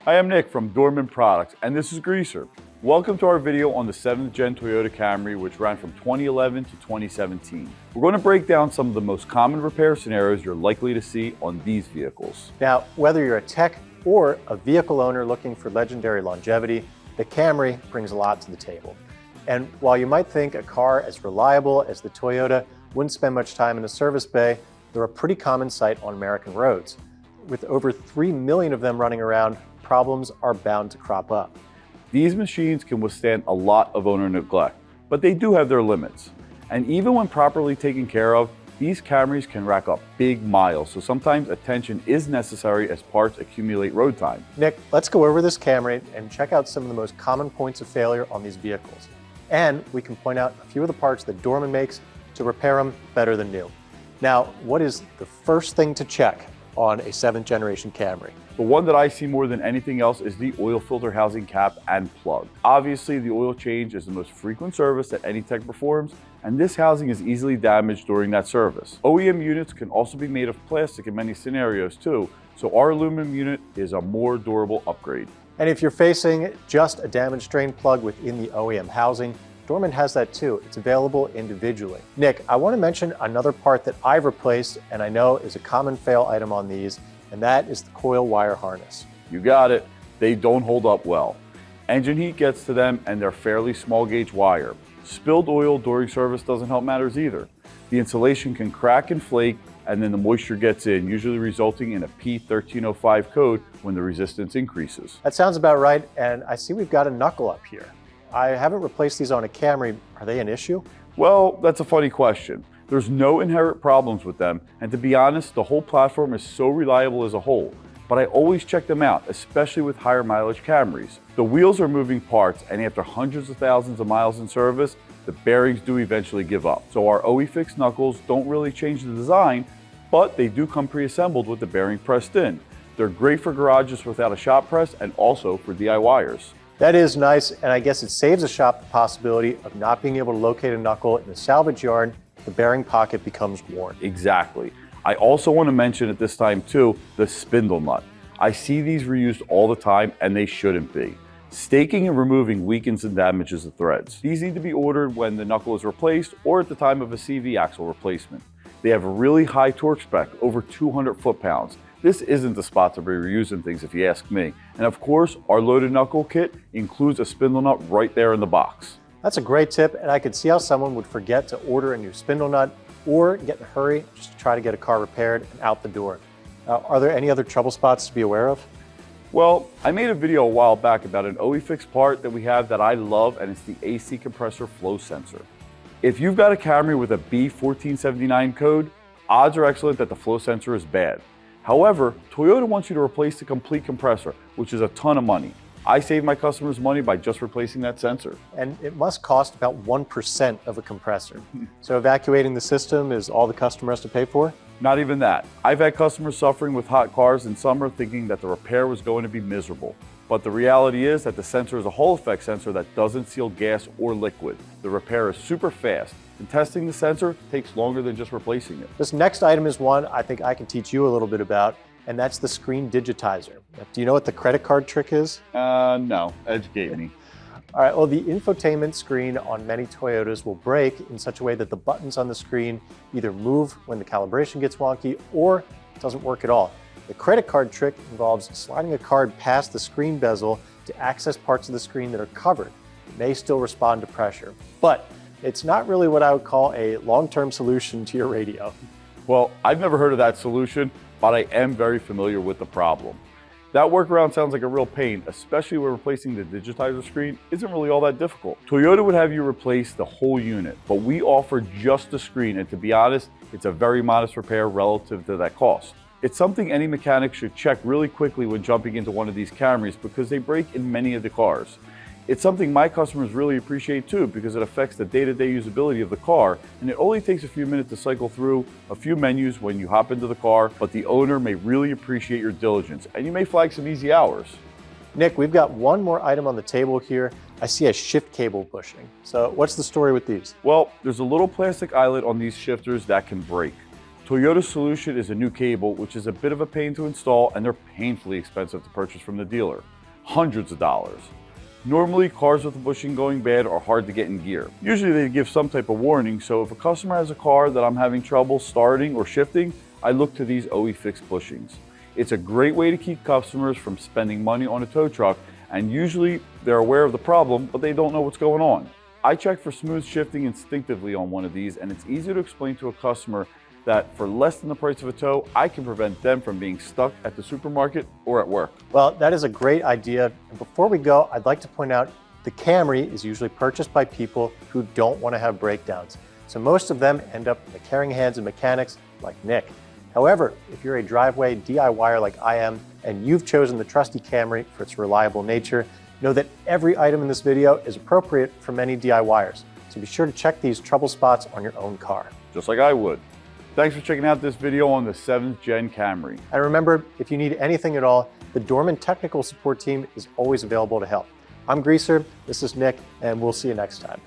Hi, I'm Nick from Dorman Products, and this is Greaser. Welcome to our video on the 7th Gen Toyota Camry, which ran from 2011 to 2017. We're going to break down some of the most common repair scenarios you're likely to see on these vehicles. Now, whether you're a tech or a vehicle owner looking for legendary longevity, the Camry brings a lot to the table. And while you might think a car as reliable as the Toyota wouldn't spend much time in a service bay, they're a pretty common sight on American roads. With over 3 million of them running around, problems are bound to crop up. These machines can withstand a lot of owner neglect, but they do have their limits. And even when properly taken care of, these Camrys can rack up big miles, so sometimes attention is necessary as parts accumulate road time. Nick, let's go over this Camry and check out some of the most common points of failure on these vehicles. And we can point out a few of the parts that Dorman makes to repair them better than new. Now, what is the first thing to check on a 7th generation Camry? The one that I see more than anything else is the oil filter housing cap and plug. Obviously, the oil change is the most frequent service that any tech performs, and this housing is easily damaged during that service. OEM units can also be made of plastic in many scenarios too, so our aluminum unit is a more durable upgrade. And if you're facing just a damaged drain plug within the OEM housing, Dorman has that too. It's available individually. Nick, I want to mention another part that I've replaced and I know is a common fail item on these, and that is the coil wire harness. You got it. They don't hold up well. Engine heat gets to them and they're fairly small gauge wire. Spilled oil during service doesn't help matters either. The insulation can crack and flake, and then the moisture gets in, usually resulting in a P1305 code when the resistance increases. That sounds about right, and I see we've got a knuckle up here. I haven't replaced these on a Camry. Are they an issue? Well, that's a funny question. There's no inherent problems with them, and to be honest, the whole platform is so reliable as a whole. But I always check them out, especially with higher mileage Camrys. The wheels are moving parts, and after hundreds of thousands of miles in service, the bearings do eventually give up. So our OE FIX knuckles don't really change the design, but they do come pre-assembled with the bearing pressed in. They're great for garages without a shop press and also for DIYers. That is nice, and I guess it saves a shop the possibility of not being able to locate a knuckle in a salvage yard if the bearing pocket becomes worn. Exactly. I also want to mention at this time too, the spindle nut. I see these reused all the time and they shouldn't be. Staking and removing weakens and damages the threads. These need to be ordered when the knuckle is replaced or at the time of a CV axle replacement. They have a really high torque spec, over 200 foot-pounds. This isn't the spot to be reusing things if you ask me. And of course, our loaded knuckle kit includes a spindle nut right there in the box. That's a great tip, and I could see how someone would forget to order a new spindle nut or get in a hurry just to try to get a car repaired and out the door. Are there any other trouble spots to be aware of? Well, I made a video a while back about an OE FIX part that we have that I love, and it's the AC compressor flow sensor. If you've got a Camry with a B1479 code, odds are excellent that the flow sensor is bad. However, Toyota wants you to replace the complete compressor, which is a ton of money. I save my customers money by just replacing that sensor. And it must cost about 1% of a compressor. So evacuating the system is all the customer has to pay for? Not even that. I've had customers suffering with hot cars in summer thinking that the repair was going to be miserable. But the reality is that the sensor is a Hall effect sensor that doesn't seal gas or liquid. The repair is super fast, and testing the sensor takes longer than just replacing it. This next item is one I think I can teach you a little bit about, and that's the screen digitizer. Do you know what the credit card trick is? No, educate me. All right, well, the infotainment screen on many Toyotas will break in such a way that the buttons on the screen either move when the calibration gets wonky or it doesn't work at all. The credit card trick involves sliding a card past the screen bezel to access parts of the screen that are covered. It may still respond to pressure, but it's not really what I would call a long-term solution to your radio. Well, I've never heard of that solution, but I am very familiar with the problem. That workaround sounds like a real pain, especially when replacing the digitizer screen isn't really all that difficult. Toyota would have you replace the whole unit, but we offer just the screen, and to be honest, it's a very modest repair relative to that cost. It's something any mechanic should check really quickly when jumping into one of these Camrys because they break in many of the cars. It's something my customers really appreciate too because it affects the day-to-day usability of the car, and it only takes a few minutes to cycle through a few menus when you hop into the car, but the owner may really appreciate your diligence and you may flag some easy hours. Nick, we've got one more item on the table here. I see a shift cable bushing. So what's the story with these? Well, there's a little plastic eyelet on these shifters that can break. Toyota's solution is a new cable, which is a bit of a pain to install, and they're painfully expensive to purchase from the dealer. Hundreds of dollars. Normally, cars with the bushing going bad are hard to get in gear. Usually they give some type of warning, so if a customer has a car that I'm having trouble starting or shifting, I look to these OE FIX bushings. It's a great way to keep customers from spending money on a tow truck, and usually they're aware of the problem, but they don't know what's going on. I check for smooth shifting instinctively on one of these, and it's easy to explain to a customer that for less than the price of a tow, I can prevent them from being stuck at the supermarket or at work. Well, that is a great idea. And before we go, I'd like to point out the Camry is usually purchased by people who don't want to have breakdowns. So most of them end up in the caring hands of mechanics like Nick. However, if you're a driveway DIYer like I am, and you've chosen the trusty Camry for its reliable nature, know that every item in this video is appropriate for many DIYers. So be sure to check these trouble spots on your own car. Just like I would. Thanks for checking out this video on the 7th Gen Camry. And remember, if you need anything at all, the Dorman technical support team is always available to help. I'm Greaser, this is Nick, and we'll see you next time.